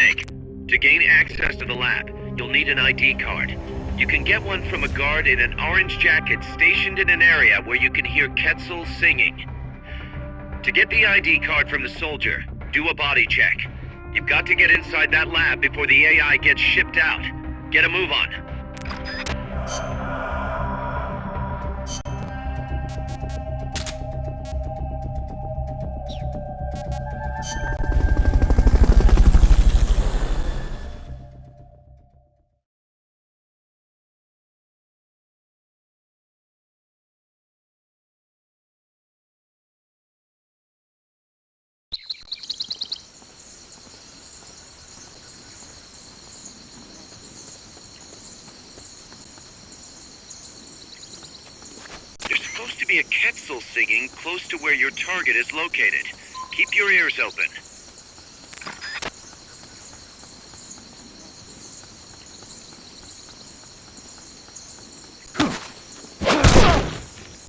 Snake. To gain access to the lab, you'll need an ID card. You can get one from a guard in an orange jacket stationed in an area where you can hear Quetzal singing. To get the ID card from the soldier, do a body check. You've got to get inside that lab before the AI gets shipped out. Get a move on. There's supposed to be a Quetzal singing close to where your target is located. Keep your ears open.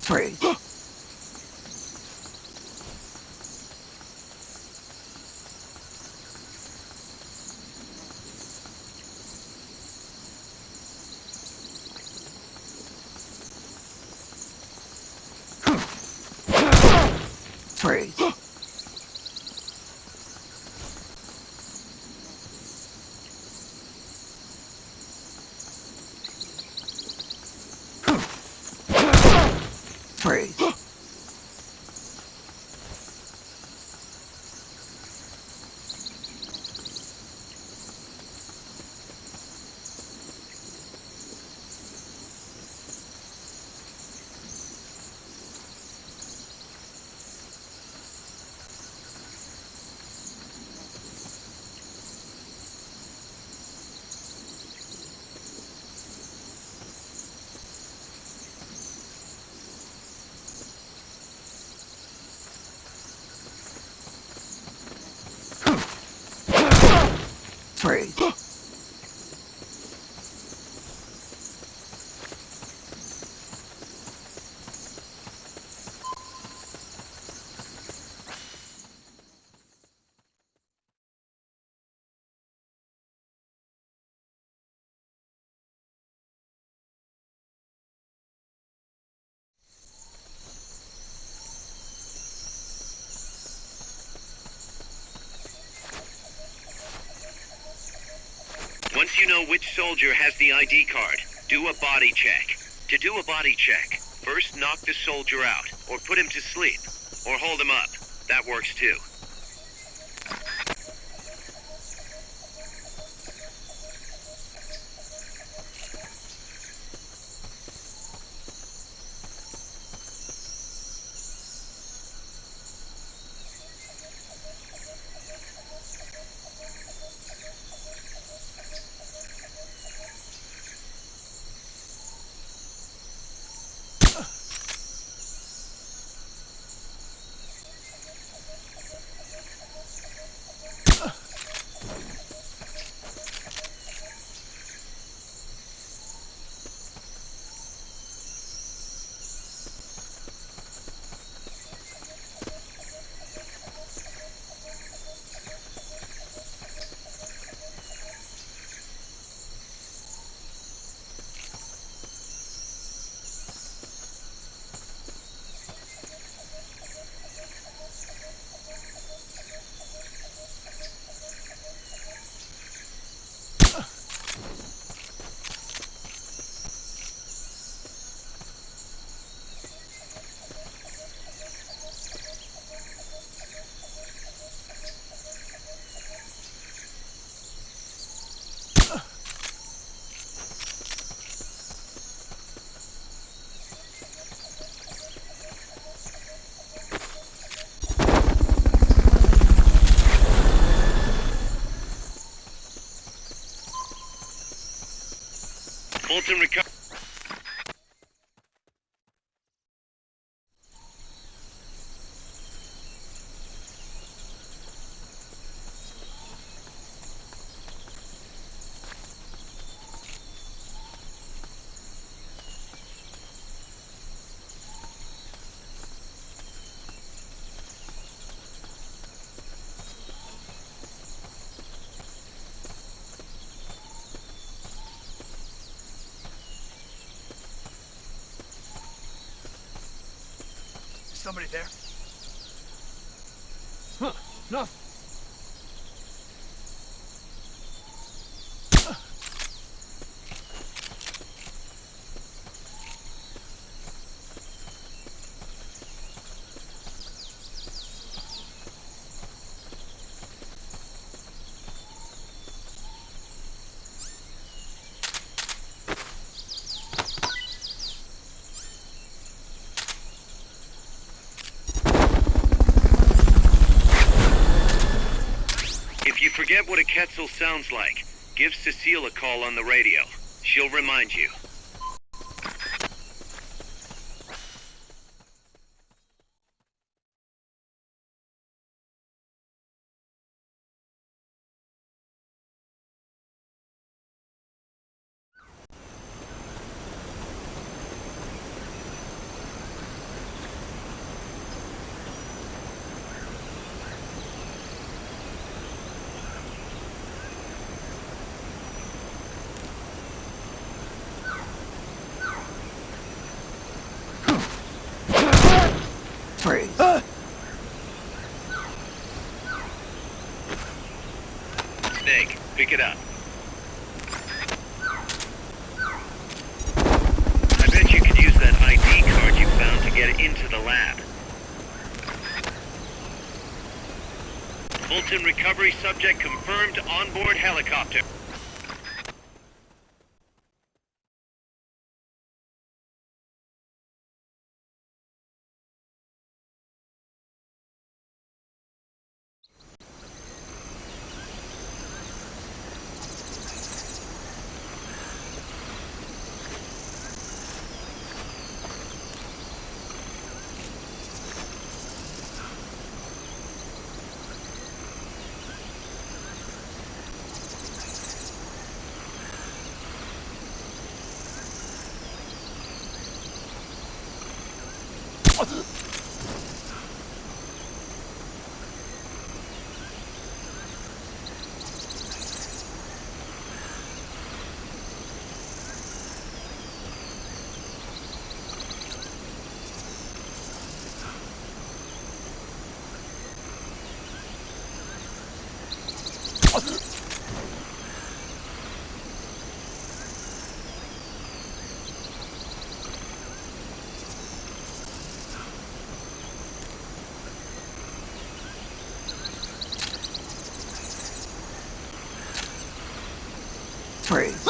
Freeze. Freeze. Freeze. Freeze. Once you know which soldier has the ID card, do a body check. To do a body check, first knock the soldier out, or put him to sleep, or hold him up. That works too. Fulton recover. somebody there? Huh, nothing. If you forget what a Quetzal sounds like, give Cecile a call on the radio. She'll remind you. Freeze. Snake, pick it up. I bet you could use that ID card you found to get into the lab. Fulton recovery subject confirmed onboard helicopter. Freeze.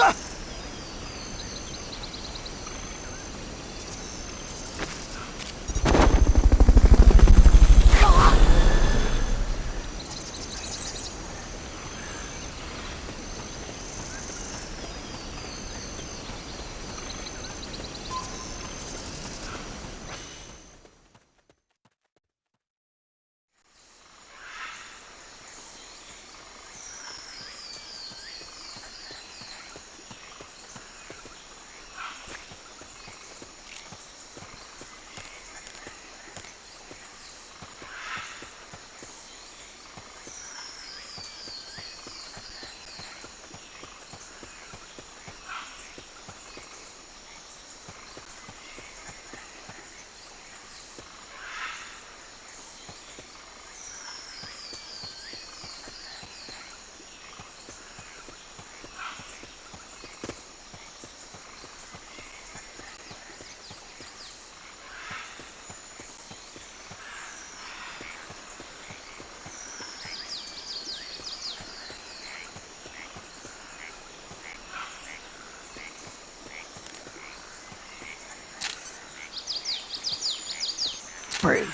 Freeze.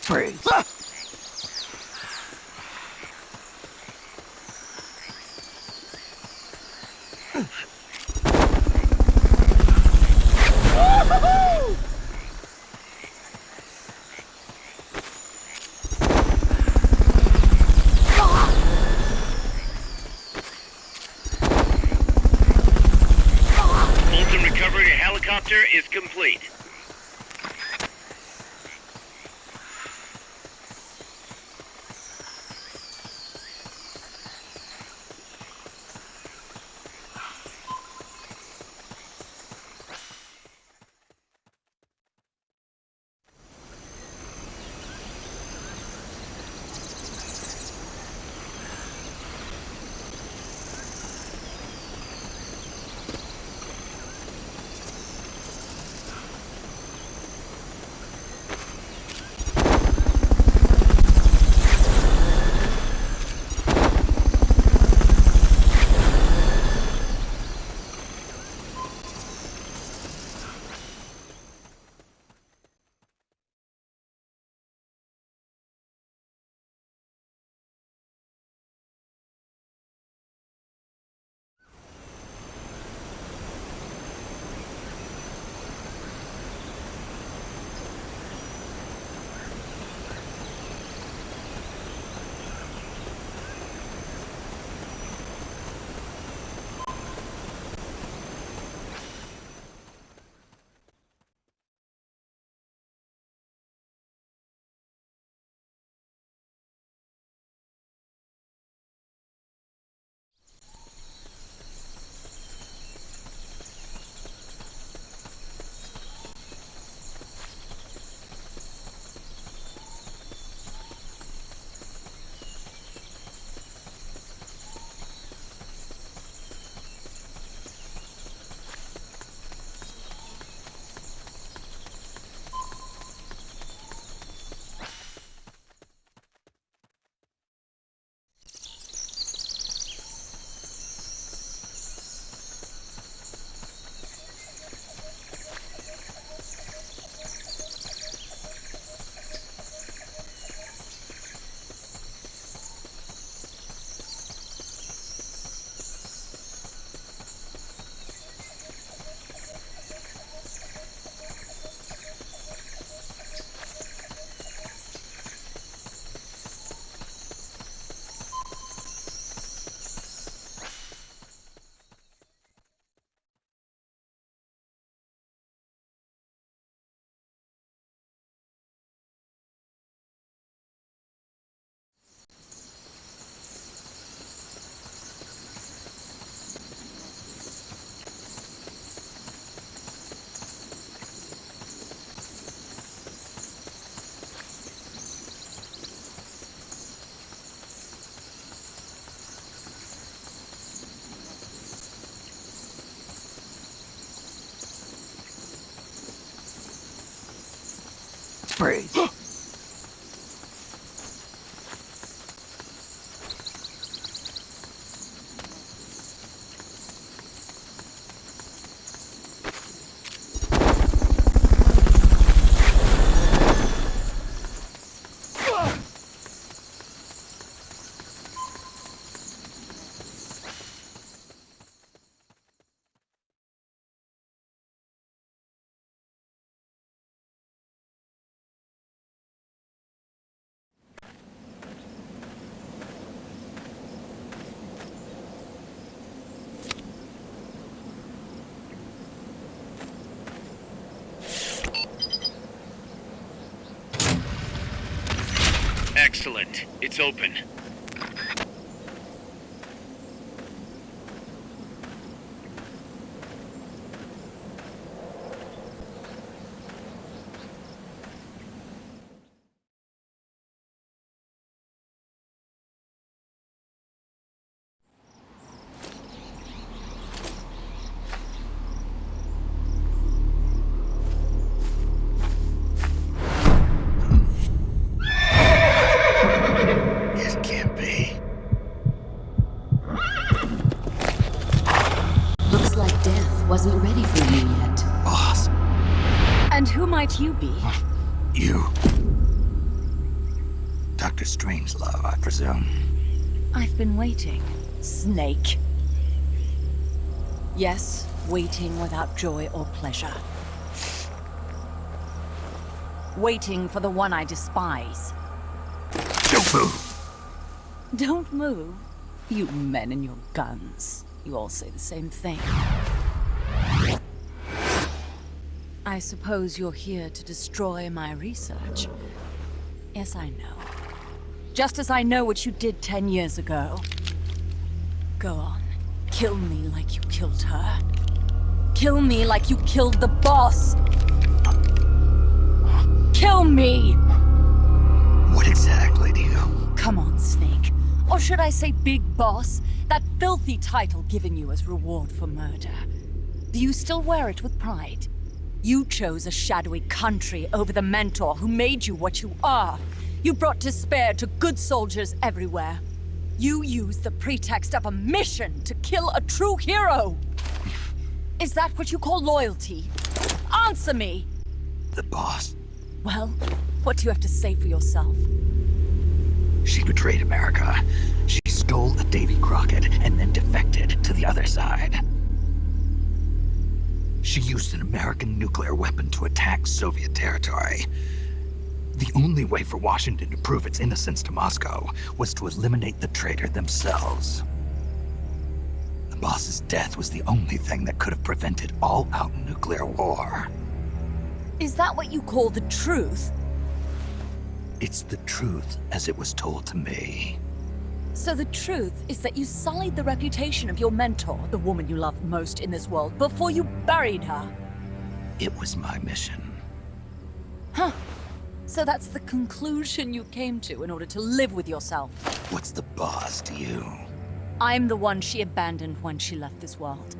Freeze. Fulton recovery to helicopter is complete. Freeze. Excellent. It's open. It can't be. Looks like death wasn't ready for you yet. Boss, And who might you be? you. Dr. Strangelove, I presume. I've been waiting, Snake. Yes, waiting without joy or pleasure. Waiting for the one I despise. Don't move. Don't move. You men and your guns. You all say the same thing. I suppose you're here to destroy my research. Yes, I know. Just as I know what you did 10 years ago. Go on. Kill me like you killed her. Kill me like you killed the boss. Kill me! What exactly do you... Come on, Snake. Or should I say Big Boss? That filthy title given you as reward for murder. Do you still wear it with pride? You chose a shadowy country over the mentor who made you what you are. You brought despair to good soldiers everywhere. You used the pretext of a mission to kill a true hero. Is that what you call loyalty? Answer me! The boss. Well, what do you have to say for yourself? She betrayed America. She stole a Davy Crockett and then defected to the other side. She used an American nuclear weapon to attack Soviet territory. The only way for Washington to prove its innocence to Moscow was to eliminate the traitor themselves. The boss's death was the only thing that could have prevented all-out nuclear war. Is that what you call the truth? It's the truth as it was told to me. So the truth is that you sullied the reputation of your mentor, the woman you loved most in this world, before you buried her. It was my mission. Huh. So that's the conclusion you came to in order to live with yourself. What's the boss to you? I'm the one she abandoned when she left this world.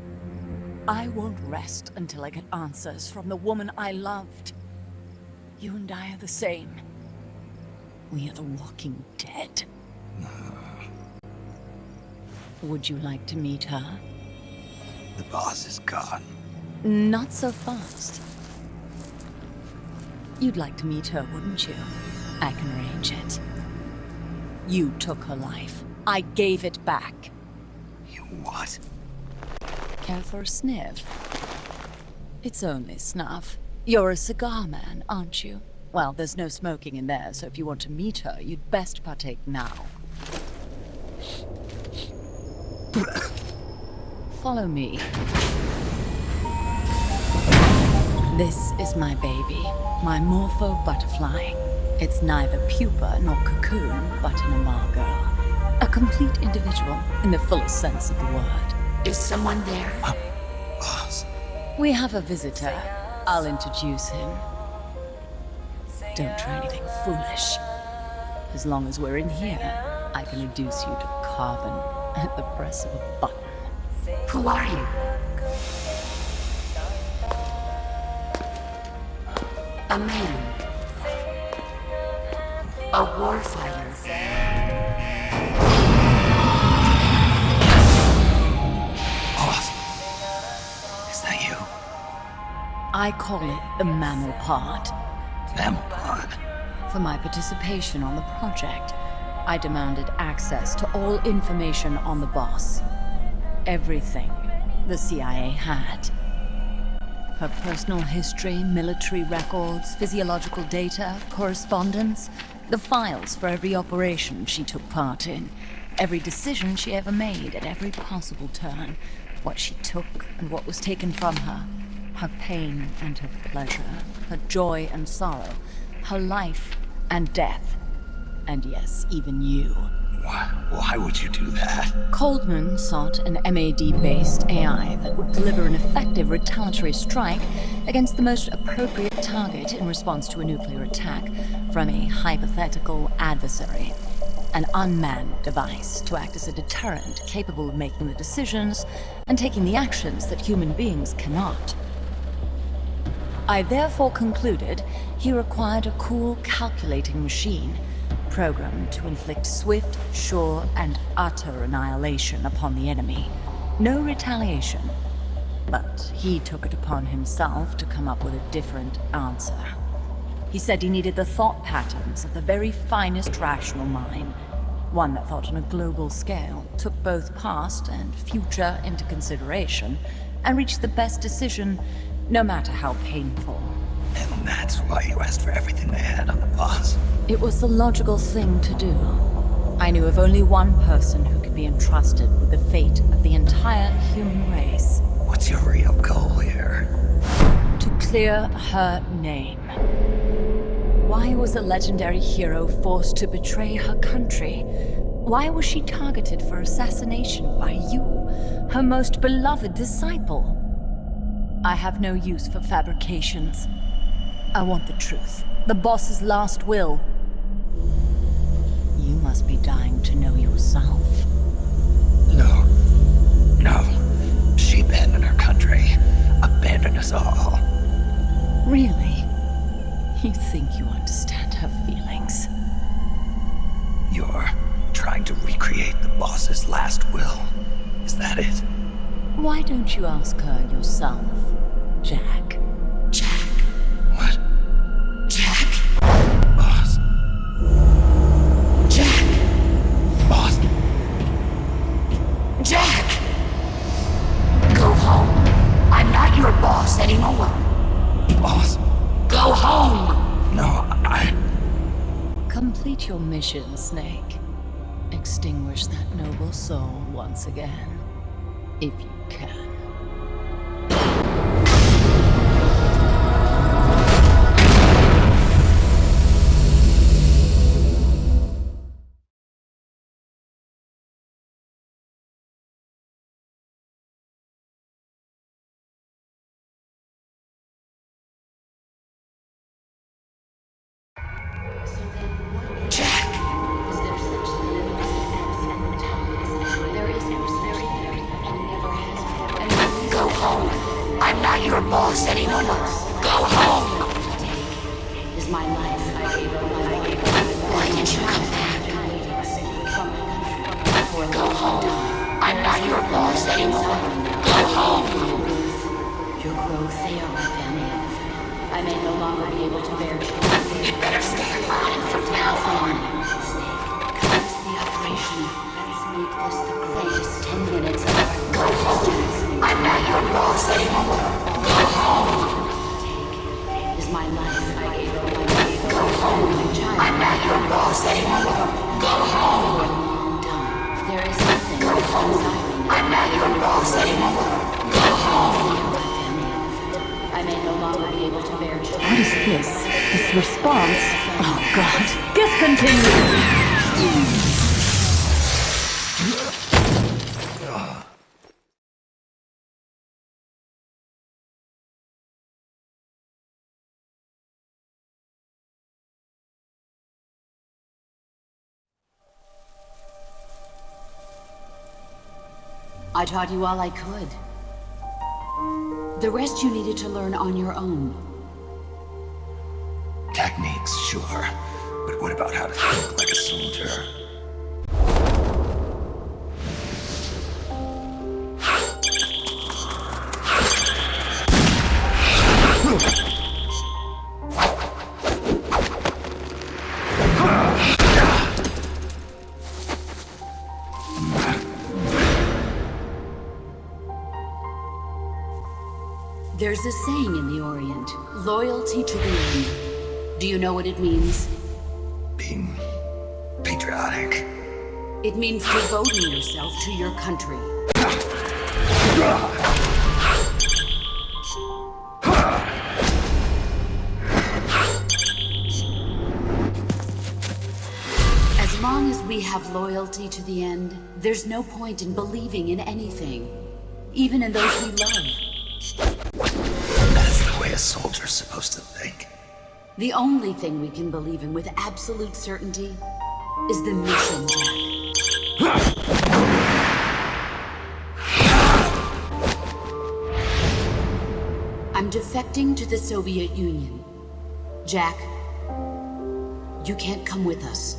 I won't rest until I get answers from the woman I loved. You and I are the same. We are the walking dead. Would you like to meet her? The boss is gone. Not so fast. You'd like to meet her, wouldn't you? I can arrange it. You took her life. I gave it back. You what? Care for a sniff? It's only snuff. You're a cigar man, aren't you? Well, there's no smoking in there, so if you want to meet her, you'd best partake now. Follow me. This is my baby, my morpho butterfly. It's neither pupa nor cocoon, but an imago. A complete individual, in the fullest sense of the word. Is someone there? Boss. We have a visitor. I'll introduce him. Don't try anything foolish. As long as we're in here, I can reduce you to carbon at the press of a button. Who are you? A man. A warfighter. Boss, is that you? I call it the mammal pod. Mammal pod? For my participation on the project, I demanded access to all information on the boss. Everything the CIA had. Her personal history, military records, physiological data, correspondence, the files for every operation she took part in, every decision she ever made at every possible turn, what she took and what was taken from her, her pain and her pleasure, her joy and sorrow, her life and death, and yes, even you. Why would you do that? Coldman sought an MAD-based AI that would deliver an effective retaliatory strike against the most appropriate target in response to a nuclear attack from a hypothetical adversary. An unmanned device to act as a deterrent capable of making the decisions and taking the actions that human beings cannot. I therefore concluded he required a cool, calculating machine programmed to inflict swift, sure, and utter annihilation upon the enemy. No retaliation. But he took it upon himself to come up with a different answer. He said he needed the thought patterns of the very finest rational mind, one that thought on a global scale, took both past and future into consideration, and reached the best decision, no matter how painful. And that's why you asked for everything they had on the boss. It was the logical thing to do. I knew of only one person who could be entrusted with the fate of the entire human race. What's your real goal here? To clear her name. Why was a legendary hero forced to betray her country? Why was she targeted for assassination by you, her most beloved disciple? I have no use for fabrications. I want the truth. The boss's last will. You must be dying to know yourself. No. She abandoned her country. Abandoned us all. Really? You think you understand her feelings? You're trying to recreate the boss's last will. Is that it? Why don't you ask her yourself, Jack? Jack. What? Jack. Boss. Jack. Boss. Jack. Go home. I'm not your boss anymore. Boss. Go home. No, Complete your mission, Snake. Extinguish that noble soul once again, if you can. Jack. Go home. I'm not your boss anymore. Go home. Is my life. Why did you come back? Go home. I'm not your boss anymore. Go home. Your growth, they are my family. I may no longer be able to bear children. You better stay alive from now on. Commence the operation. Let's make this the greatest 10 minutes of our Go home. I'm not your boss anymore. Go home. Is my life. I gave her my life. Go home. My child. I'm not your boss anymore. Go home. For a long time. There is nothing Go home. I'm not your boss anymore. Go home. My family. I may no longer be able to bear children. What is this? This response? Oh, God. Discontinue! I taught you all I could. The rest you needed to learn on your own. Techniques, sure. But What about how to think like a soldier? There's a saying in the Orient, loyalty to the end. Do you know what it means? Being patriotic. It means devoting yourself to your country. As long as we have loyalty to the end, there's no point in believing in anything, even in those we love. That's the way a soldier's supposed to think. The only thing we can believe in with absolute certainty is the mission, Jack. I'm defecting to the Soviet Union. Jack, you can't come with us.